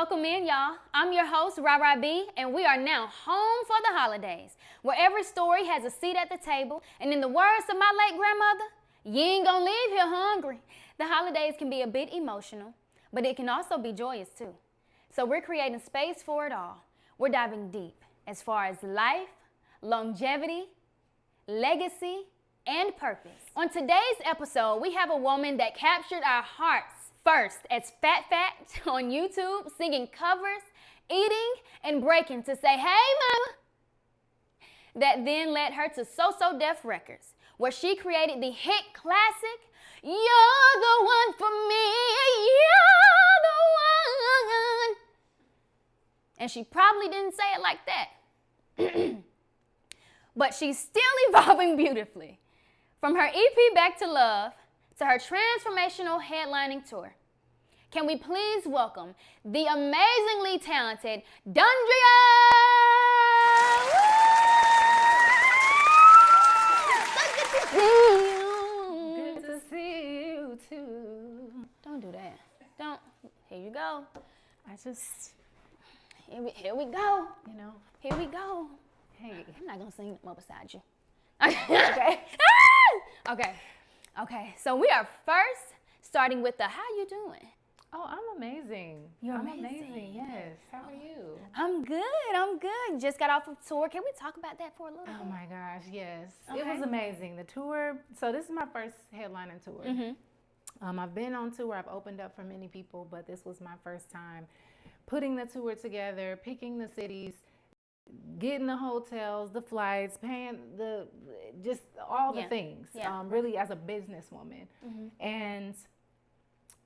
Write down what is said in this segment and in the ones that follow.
Welcome in, y'all. I'm your host, RyRyB, and we are now home for the holidays, where every story has a seat at the table, and in the words of my late grandmother, you ain't gonna leave here hungry. The holidays can be a bit emotional, but it can also be joyous too. So we're creating space for it all. We're diving deep as far as life, longevity, legacy, and purpose. On today's episode, we have a woman that captured our hearts first as Phatfffat on YouTube, singing covers, eating, and breaking to say, hey, mama. That then led her to So So Def Records, where she created the hit classic, You're the One for Me, You're the One. And she probably didn't say it like that. But she's still evolving beautifully. From her EP Back to Love to her transformational headlining tour. Can we please welcome the amazingly talented Dondria? Good to see you too. Don't do that. Don't. Here you go. Here we go. You know. Here we go. Hey. I'm not gonna sing more beside you. Okay. Okay. So we are first starting with the how you doing? Oh, I'm amazing. You're I'm amazing. Yes. How are you? I'm good. Just got off of tour. Can we talk about that for a little bit? Oh my gosh, yes. Okay. It was amazing. The tour. So this is my first headlining tour. Mm-hmm. I've been on tour. I've opened up for many people, but this was my first time putting the tour together, picking the cities, getting the hotels, the flights, paying just all the things, really as a businesswoman. Mm-hmm. And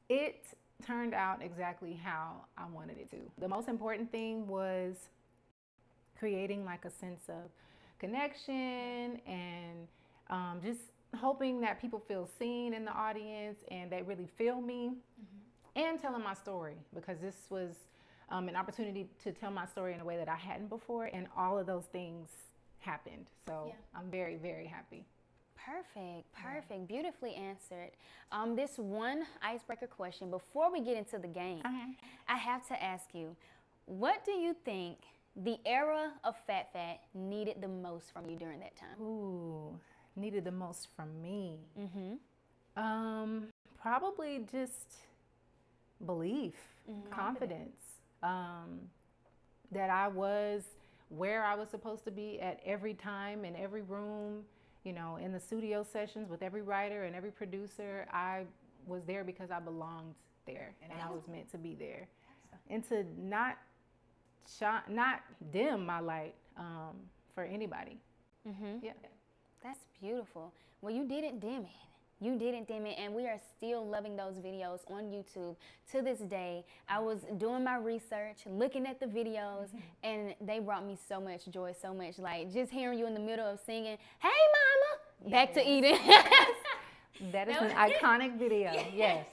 it turned out exactly how I wanted it to. The most important thing was creating like a sense of connection and just hoping that people feel seen in the audience and they really feel me, and telling my story, because this was an opportunity to tell my story in a way that I hadn't before, and all of those things happened. So I'm very, very happy. Perfect. Beautifully answered. This one icebreaker question before we get into the game. I have to ask you, what do you think the era of Phatfffat needed the most from you during that time? Ooh, needed the most from me. Mm-hmm. Probably just belief, confidence. That I was where I was supposed to be at every time, in every room, you know, in the studio sessions with every writer and every producer. I was there because I belonged there, and I was meant to be there. And to not dim my light for anybody. Yeah. That's beautiful. Well, you didn't dim it. And we are still loving those videos on YouTube to this day. I was doing my research, looking at the videos, and they brought me so much joy, so much, like, just hearing you in the middle of singing, hey, mama, back to eating. That is an iconic video, yes.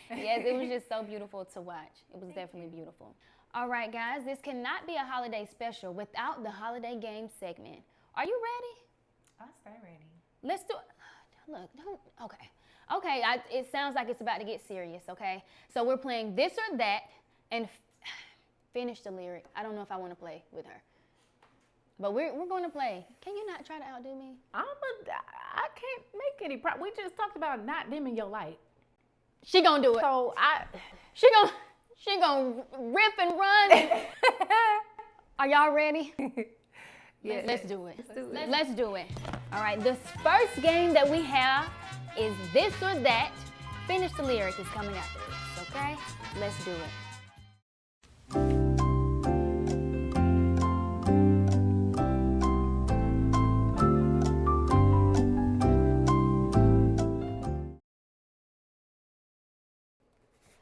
Yes, it was just so beautiful to watch. It was definitely beautiful. All right, guys, this cannot be a holiday special without the holiday game segment. Are you ready? I'll stay ready. Let's do it. Look, don't, okay, it sounds like it's about to get serious, okay? So we're playing this or that, and finish the lyric. I don't know if I want to play with her, but we're going to play. Can you not try to outdo me? I can't make any we just talked about not dimming your light. She gonna do it. So she gonna rip and run. Are y'all ready? Yes. Let's do it. Let's do it. All right, this first game that we have is this or that. Finish the lyric is coming after this, okay? Let's do it.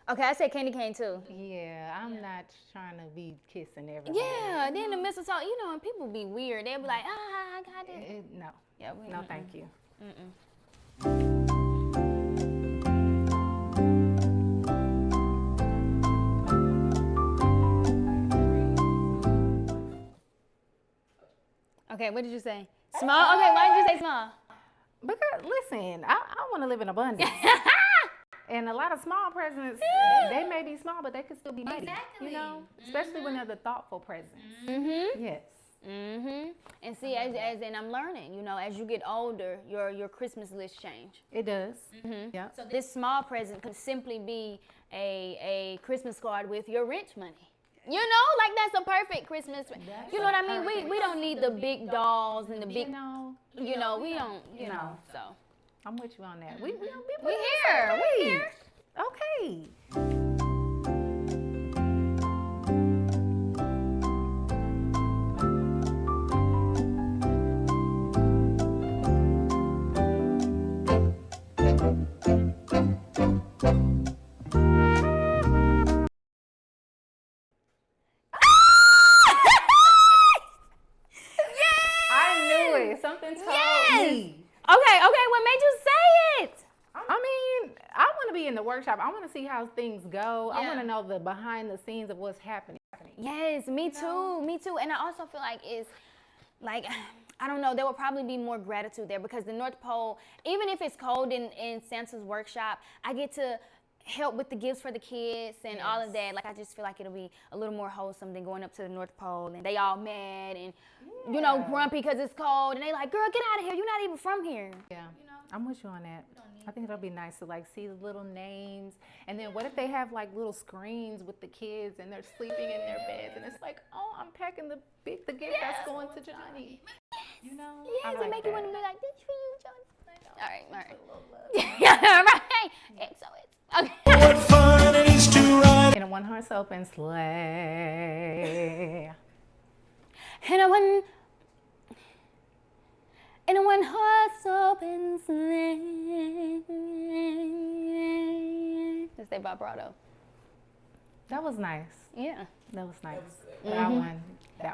Okay, I said candy cane too. Yeah, I'm not trying to be kissing everybody. Yeah, then the mistletoe, you know, and people be weird. They'll be like, I got it. No. Yeah, no, thank you. Okay, what did you say? Small? Okay, why did you say small? Because, listen, I want to live in abundance. And a lot of small presents, they may be small, but they could still be mighty. Exactly. You know, especially when they're the thoughtful presents. Yes. And see, and I'm learning, you know, as you get older, your Christmas list change. It does. Yeah. So this small present could simply be a Christmas card with your rent money. You know, like that's a perfect Christmas. You know what I mean? We don't need the big dolls and the big, we don't, you know, so. I'm with you on that. We here. We here. Okay. Something told me. Okay, what made you say it? I mean, I want to be in the workshop. I want to see how things go. I want to know the behind the scenes of what's happening. Yes, me too. And I also feel like it's like, I don't know, there will probably be more gratitude there because the North Pole, even if it's cold in Santa's workshop, I get to help with the gifts for the kids and all of that. Like, I just feel like it'll be a little more wholesome than going up to the North Pole and they all mad and, you know, grumpy because it's cold. And they like, girl, get out of here. You're not even from here. Yeah, you know? I'm with you on that. I think it'll be nice to like see the little names. And then what if they have like little screens with the kids and they're sleeping in their beds and it's like, oh, I'm packing the gift that's going to Johnny. You know? Yes, like it make that. you want to be like, this for you, Johnny. All right. Yeah, right. Okay. What fun it is to ride in a one-horse open sleigh. In a one-horse open sleigh. Let's say vibrato. That was nice. Yeah. That was nice. That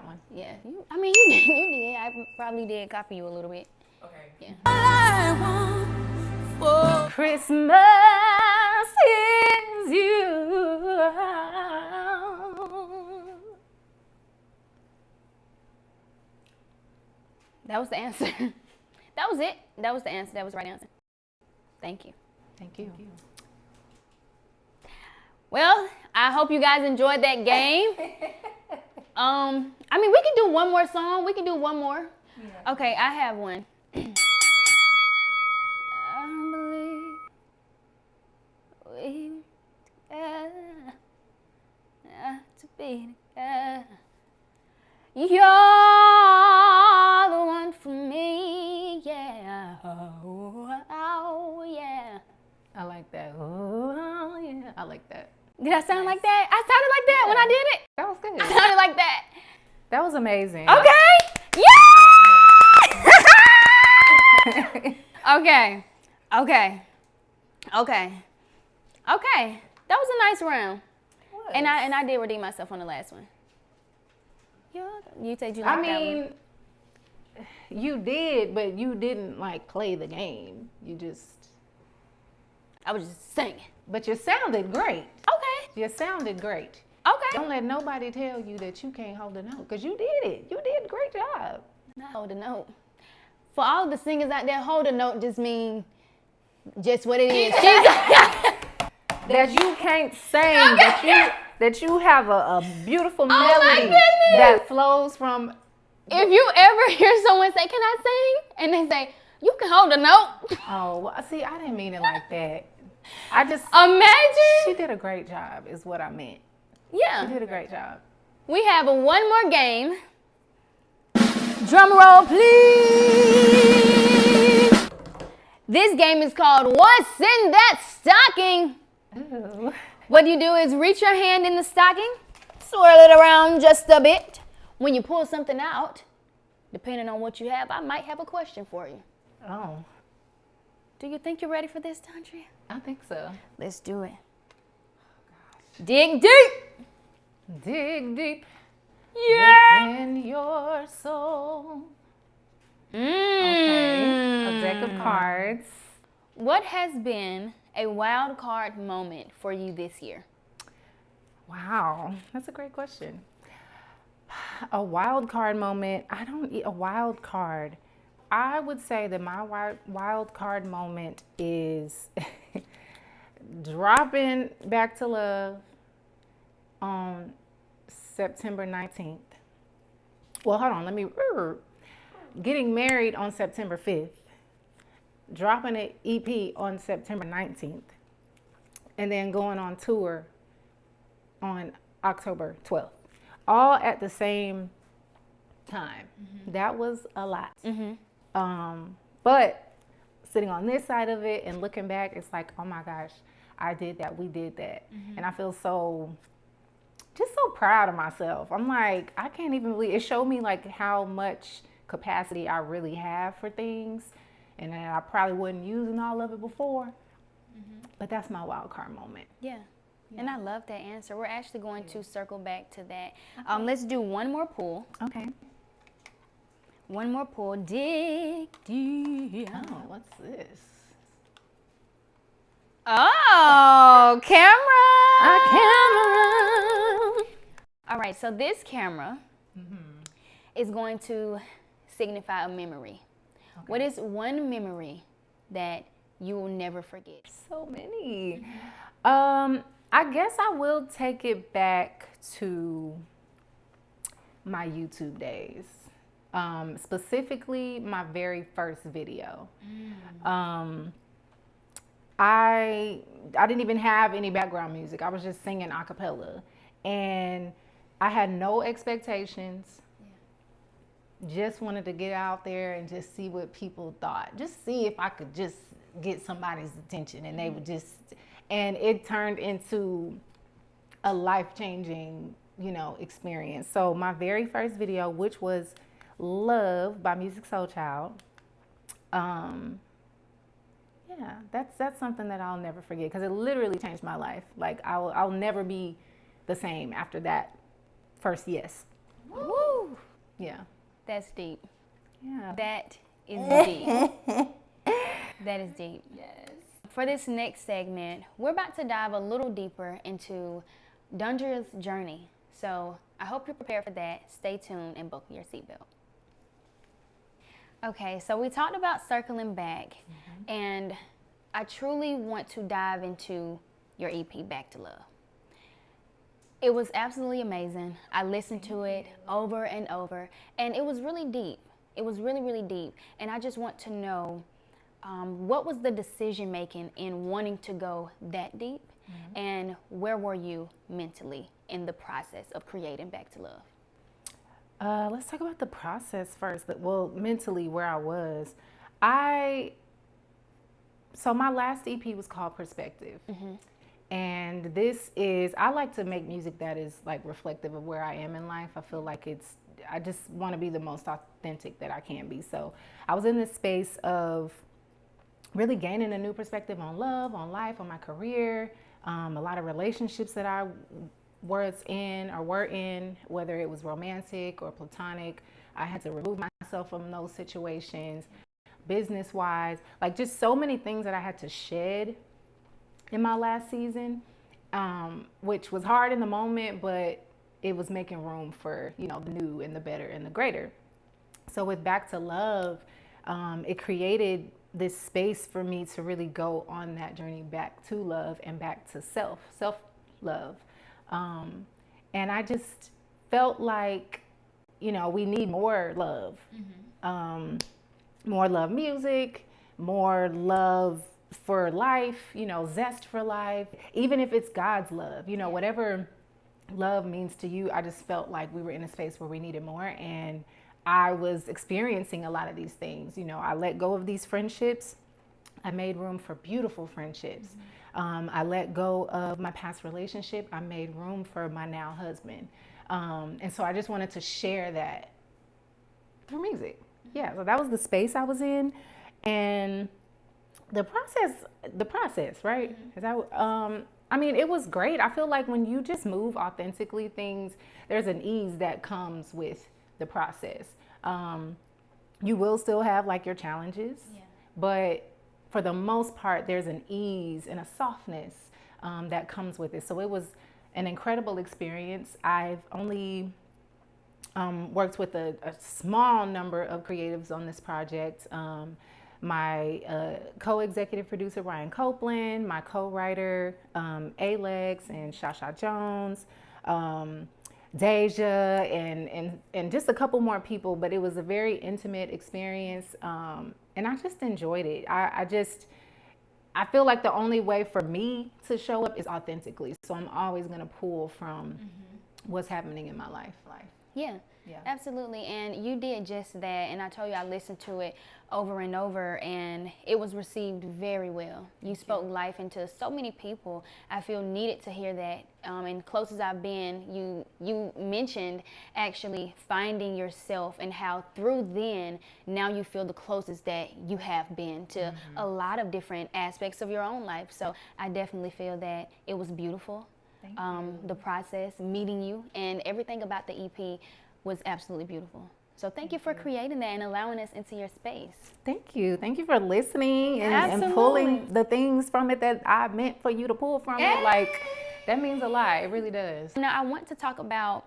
one. Yeah. You did. I probably did copy you a little bit. Okay. Yeah. I want for Christmas is you. That was the answer. That was it. That was the answer. That was the right answer. Thank you. Thank you. Well, I hope you guys enjoyed that game. I mean, we can do one more song. We can do one more. Yeah. Okay, I have one. I believe we to be together. You're the one for me, yeah. Oh, yeah. I like that. Oh, yeah. I like that. Did I sound like that? I sounded like that when I did it. That was good. I sounded like that. That was amazing. Okay. Yeah. Okay. That was a nice round. And I did redeem myself on the last one. You said you liked that one. I mean, you did, but you didn't like play the game. I was just singing. But you sounded great. Okay. You sounded great. Okay. Don't let nobody tell you that you can't hold a note, because you did it. You did a great job. Not hold a note. For all the singers out there, hold a note just mean just what it is. That you can't sing, that you have a beautiful melody goodness. that flows from. If you ever hear someone say, "Can I sing?" and they say, "You can hold a note." Oh, well, see, I didn't mean it like that. I just imagine. She did a great job, is what I meant. Yeah. She did a great job. We have one more game. Drum roll, please. This game is called What's in That Stocking? Ooh. What you do is reach your hand in the stocking, swirl it around just a bit. When you pull something out, depending on what you have, I might have a question for you. Oh. Do you think you're ready for this, Dondria? I think so. Let's do it. Dig deep. Dig deep. Yeah. Within your soul. Okay. Okay. A deck of cards. What has been a wild card moment for you this year? Wow, that's a great question. A wild card moment. A wild card. I would say that my wild card moment is dropping Back to Love on September 19th. Well, hold on, getting married on September 5th, dropping an EP on September 19th, and then going on tour on October 12th, all at the same time. That was a lot. But sitting on this side of it and looking back, it's like, oh my gosh, I did that, we did that. And I feel just so proud of myself. I'm like, I can't even believe it. Showed me like how much capacity I really have for things, and that I probably wasn't using all of it before. But that's my wild card moment. Yeah. And I love that answer. We're actually going to circle back to that. Let's do one more pull. Okay. One more pull. Dig deep. Oh, what's this? Oh, camera. A camera. All right, so this camera is going to signify a memory. Okay. What is one memory that you will never forget? So many. I guess I will take it back to my YouTube days. Specifically my very first video. I didn't even have any background music. I was just singing a cappella, and I had no expectations. Just wanted to get out there and just see what people thought. Just see if I could just get somebody's attention, and they would just, and it turned into a life-changing, experience. So my very first video, which was Love by Music Soul Child. Yeah, that's something that I'll never forget, because it literally changed my life. Like I'll never be the same after that first yes. Woo! Yeah. That's deep. Yeah. That is deep. That is deep. Yes. For this next segment, we're about to dive a little deeper into Dondria's journey. So I hope you're prepared for that. Stay tuned and buckle your seatbelt. Okay, so we talked about circling back, and I truly want to dive into your EP, Back to Love. It was absolutely amazing. I listened to it over and over, and it was really deep. It was really, really deep. And I just want to know, what was the decision making in wanting to go that deep, and where were you mentally in the process of creating Back to Love? Let's talk about the process first. Well, mentally, where I was. So my last EP was called Perspective. And I like to make music that is like reflective of where I am in life. I feel like I just want to be the most authentic that I can be. So I was in this space of really gaining a new perspective on love, on life, on my career, a lot of relationships that I were in, whether it was romantic or platonic. I had to remove myself from those situations, business-wise, like just so many things that I had to shed in my last season, which was hard in the moment, but it was making room for, the new and the better and the greater. So with Back to Love, it created this space for me to really go on that journey back to love and back to self-love. And I just felt like, we need more love, more love music, more love for life, zest for life, even if it's God's love, whatever love means to you. I just felt like we were in a space where we needed more, and I was experiencing a lot of these things. I let go of these friendships. I made room for beautiful friendships. I let go of my past relationship. I made room for my now husband. And so I just wanted to share that through music. Yeah, so that was the space I was in. And the process, right? It was great. I feel like when you just move authentically, there's an ease that comes with the process. You will still have like your challenges, but for the most part, there's an ease and a softness that comes with it. So it was an incredible experience. I've only worked with a small number of creatives on this project. my co-executive producer, Ryan Copeland, my co-writer, Alex and Shasha Jones, Deja, and just a couple more people, but it was a very intimate experience, and I just enjoyed it. I feel like the only way for me to show up is authentically, so I'm always going to pull from what's happening in my life. Yeah, absolutely. And you did just that. And I told you I listened to it over and over, and it was received very well. You spoke life into so many people. I feel needed to hear that. And close as I've been, you mentioned actually finding yourself and how through then, now you feel the closest that you have been to a lot of different aspects of your own life. So I definitely feel that it was beautiful. The process, meeting you, and everything about the EP was absolutely beautiful. So thank you for creating that and allowing us into your space. Thank you. Thank you for listening and pulling the things from it that I meant for you to pull from it. Like, that means a lot. It really does. Now, I want to talk about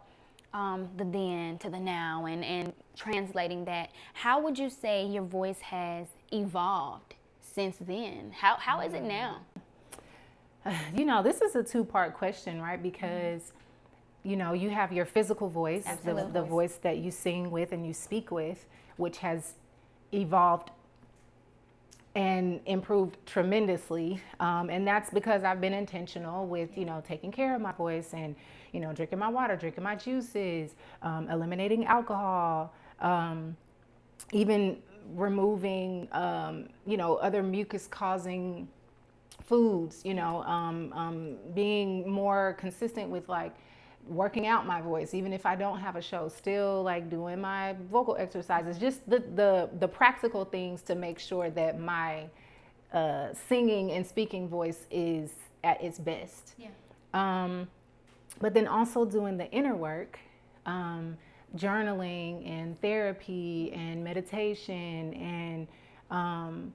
the then to the now and translating that. How would you say your voice has evolved since then? How is it now? You know, this is a two-part question, right? Because, you know, you have your physical voice, the voice that you sing with and you speak with, which has evolved and improved tremendously. And that's because I've been intentional with, you know, taking care of my voice and, you know, drinking my water, drinking my juices, eliminating alcohol, even removing, you know, other mucus-causing foods, you know, being more consistent with like working out my voice, even if I don't have a show, still like doing my vocal exercises, just the practical things to make sure that my singing and speaking voice is at its best. But then also doing the inner work, journaling and therapy and meditation and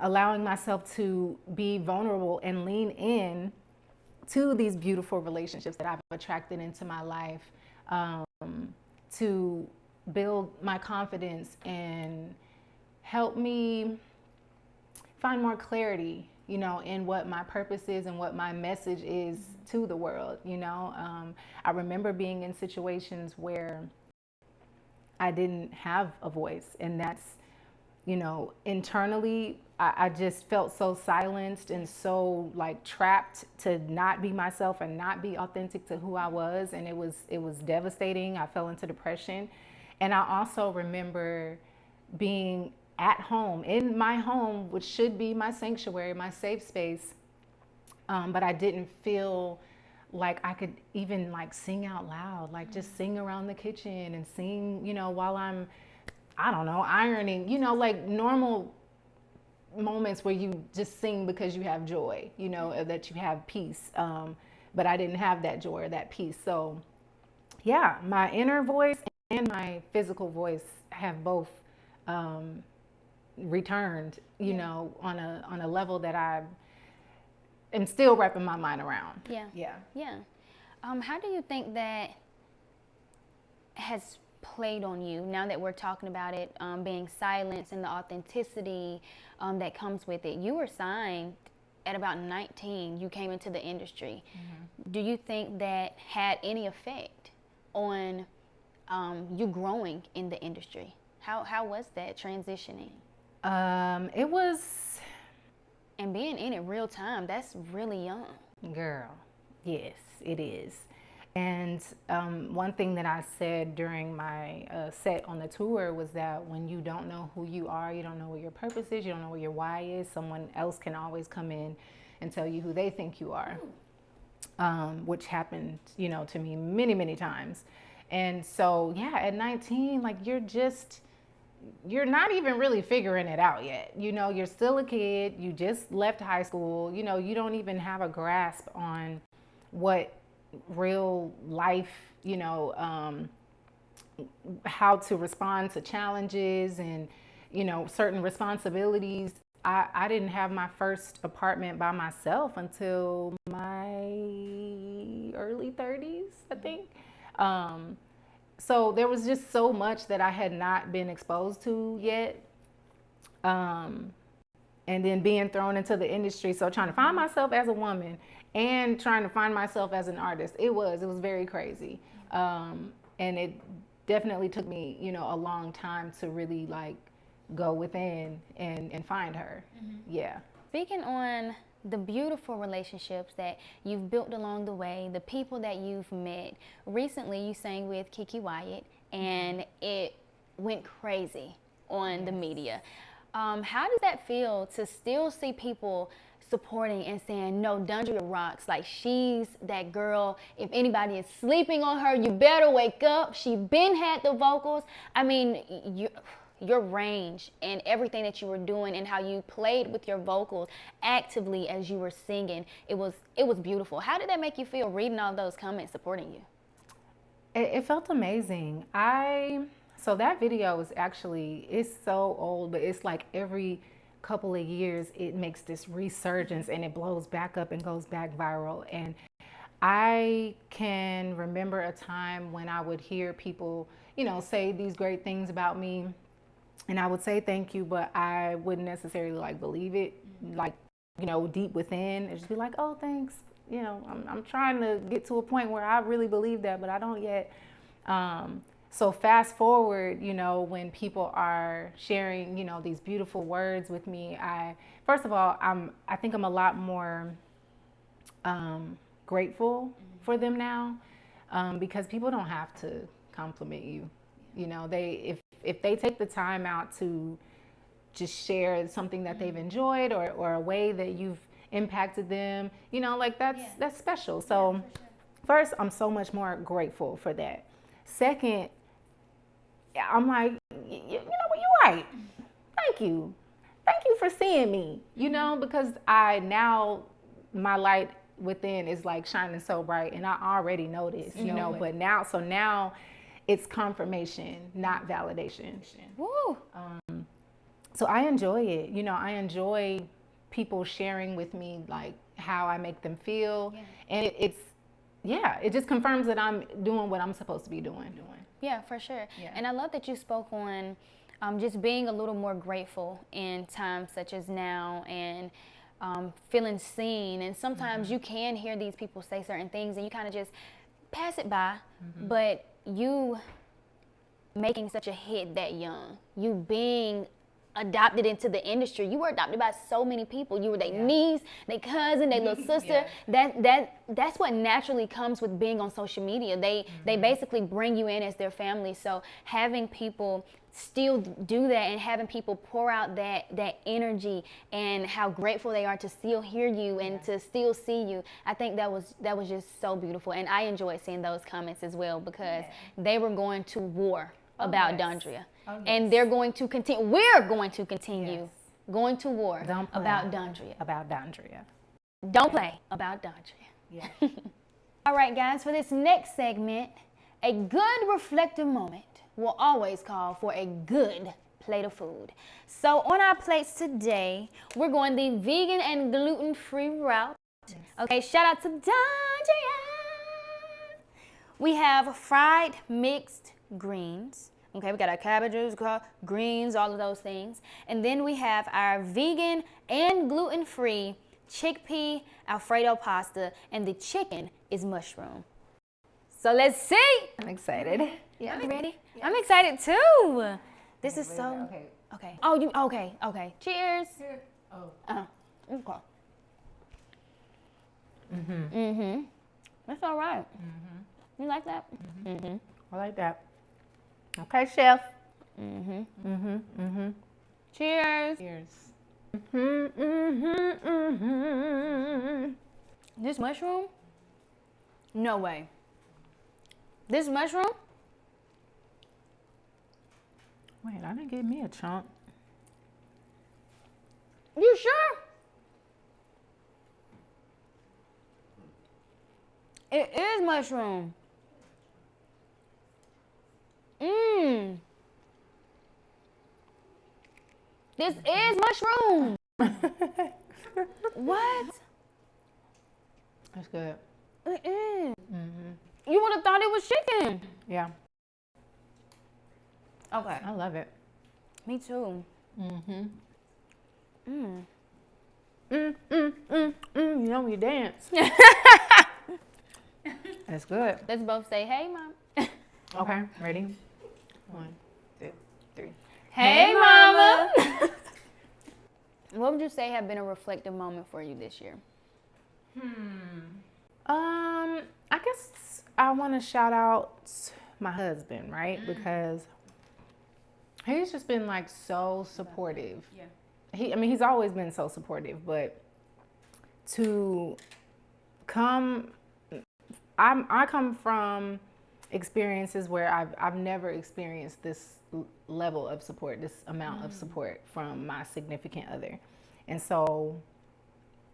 allowing myself to be vulnerable and lean in to these beautiful relationships that I've attracted into my life, to build my confidence and help me find more clarity, you know, in what my purpose is and what my message is to the world, you know. I remember being in situations where I didn't have a voice, and that's, you know, internally, I just felt so silenced and so like trapped to not be myself and not be authentic to who I was. And it was devastating. I fell into depression. And I also remember being at home, in my home, which should be my sanctuary, my safe space. But I didn't feel like I could even like sing out loud, like just sing around the kitchen and sing, you know, while I'm, I don't know, ironing, you know, like normal moments where you just sing because you have joy, you know, that you have peace. But I didn't have that joy or that peace. So yeah, my inner voice and my physical voice have both returned, you know, on a level that I am still wrapping my mind around. Yeah. How do you think that has played on you now that we're talking about it, being silenced and the authenticity that comes with it? You were signed at about 19. You came into the industry. Do you think that had any effect on you growing in the industry? How was that transitioning? It was, and being in it real time, that's really young. Girl, yes, it is. And one thing that I said during my set on the tour was that when you don't know who you are, you don't know what your purpose is, you don't know what your why is, someone else can always come in and tell you who they think you are, which happened, you know, to me many, many times. And so, yeah, at 19, like you're not even really figuring it out yet. You know, you're still a kid, you just left high school, you know, you don't even have a grasp on what real life, you know, how to respond to challenges and, you know, certain responsibilities. I didn't have my first apartment by myself until my early 30s, I think. So there was just so much that I had not been exposed to yet. And then being thrown into the industry. So trying to find myself as a woman and trying to find myself as an artist, it was very crazy. And it definitely took me, you know, a long time to really like go within and find her. Yeah. Speaking on the beautiful relationships that you've built along the way, the people that you've met. Recently, you sang with Kiki Wyatt, and it went crazy on the media. How does that feel to still see people supporting and saying, no, Dondria rocks, like she's that girl, if anybody is sleeping on her, you better wake up, she been had the vocals. I mean, your range and everything that you were doing and how you played with your vocals actively as you were singing, it was beautiful. How did that make you feel reading all those comments supporting you? It felt amazing. So that video is actually, it's so old, but it's like every couple of years it makes this resurgence and it blows back up and goes back viral. And I can remember a time when I would hear people, you know, say these great things about me, and I would say thank you, but I wouldn't necessarily like believe it, like, you know, deep within. It'd just be like, oh, thanks. You know, I'm trying to get to a point where I really believe that, but I don't yet. So fast forward, you know, when people are sharing, you know, these beautiful words with me, first of all, I think I'm a lot more grateful for them now, because people don't have to compliment you. You know, if they take the time out to just share something that they've enjoyed or a way that you've impacted them, you know, like that's special. So first, I'm so much more grateful for that. Second, I'm like, you know what, you're right. Thank you. Thank you for seeing me, you know, because my light within is like shining so bright, and I already know this, you know, but now it's confirmation, not validation. Woo. So I enjoy it. You know, I enjoy people sharing with me like how I make them feel. And it just confirms that I'm doing what I'm supposed to be doing. Yeah, for sure. Yeah. And I love that you spoke on just being a little more grateful in times such as now, and feeling seen. And sometimes you can hear these people say certain things and you kind of just pass it by. But you making such a hit that young, you being adopted into the industry, you were adopted by so many people. You were their niece, their cousin, their little sister. That's what naturally comes with being on social media. They basically bring you in as their family. So having people still do that and having people pour out that energy and how grateful they are to still hear you and to still see you, I think that was just so beautiful. And I enjoyed seeing those comments as well, because they were going to war about Dondria. And they're going to continue. We're going to continue going to war about Dondria. About Dondria. Don't play about Dondria. Yeah. All right, guys, for this next segment, a good reflective moment will always call for a good plate of food. So on our plates today, we're going the vegan and gluten-free route. Okay, shout out to Dondria. We have fried mixed greens. Okay, we got our cabbages, greens, all of those things. And then we have our vegan and gluten-free chickpea Alfredo pasta, and the chicken is mushroom. So let's see. I'm excited. Yeah. You ready? Yes. I'm excited too. This is so. Okay. Oh, okay. Cheers. Oh. Okay. That's all right. You like that? I like that. Okay, chef. Cheers. Cheers. This mushroom? No way. This mushroom? Wait, I didn't get me a chunk. You sure? It is mushroom. This is mushroom. What? That's good. It is. You would have thought it was chicken. Yeah. Okay. I love it. Me too. You know when you dance. That's good. Let's both say, hey, Mom. Okay, ready? 1, 2, 3. Hey, Mama. What would you say have been a reflective moment for you this year? I guess I want to shout out my husband, right? Because he's just been like so supportive. Yeah. He's always been so supportive, but to come, I come from experiences where I've never experienced this level of support, this amount of support from my significant other. And so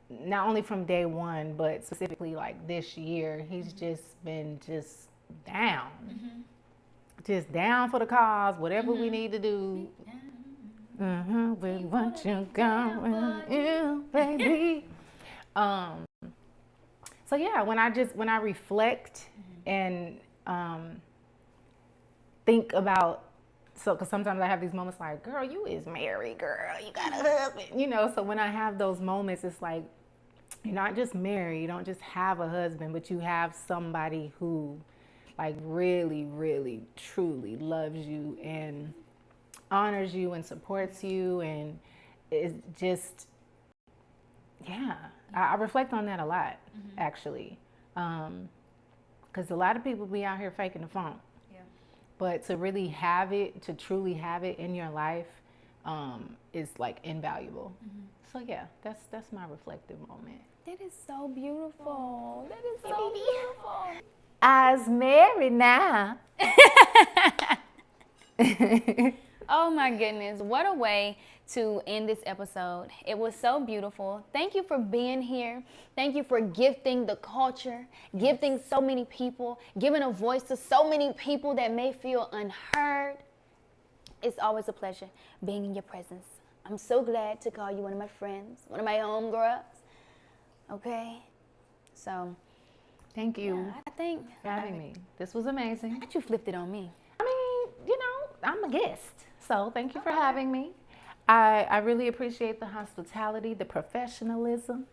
not only from day one, but specifically like this year, he's just been down. Just down for the cause, whatever we need to do. We want you going, you, baby. So yeah, when I reflect and think about, because sometimes I have these moments like, girl, you is married, girl, you got a husband, so when I have those moments, it's like, you're not just married, you don't just have a husband, but you have somebody who like really, really, truly loves you and honors you and supports you, and is just, yeah, I reflect on that a lot, actually, because a lot of people be out here faking the funk, but to really have it, to truly have it in your life, is like invaluable. So yeah, that's my reflective moment. That is so beautiful. That is so beautiful. I's married now. Oh my goodness, what a way to end this episode. It was so beautiful. Thank you for being here. Thank you for gifting the culture, gifting so many people, giving a voice to so many people that may feel unheard. It's always a pleasure being in your presence. I'm so glad to call you one of my friends, one of my homegirls. Okay? So, thank you I think for having me. This was amazing. I thought you flipped it on me. I'm a guest, so thank you for having me. I really appreciate the hospitality, the professionalism,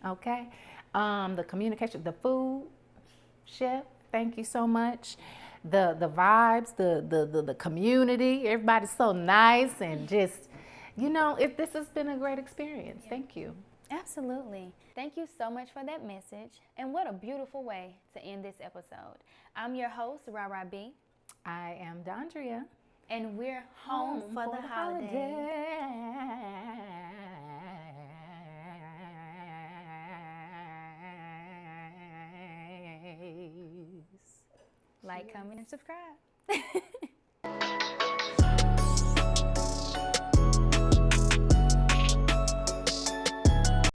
okay? The communication, the food, chef, thank you so much. The vibes, the community, everybody's so nice and just, this has been a great experience. Thank you. Absolutely. Thank you so much for that message. And what a beautiful way to end this episode. I'm your host, RyRyB. I am Dondria. And we're home for the holidays. Like, comment, and subscribe.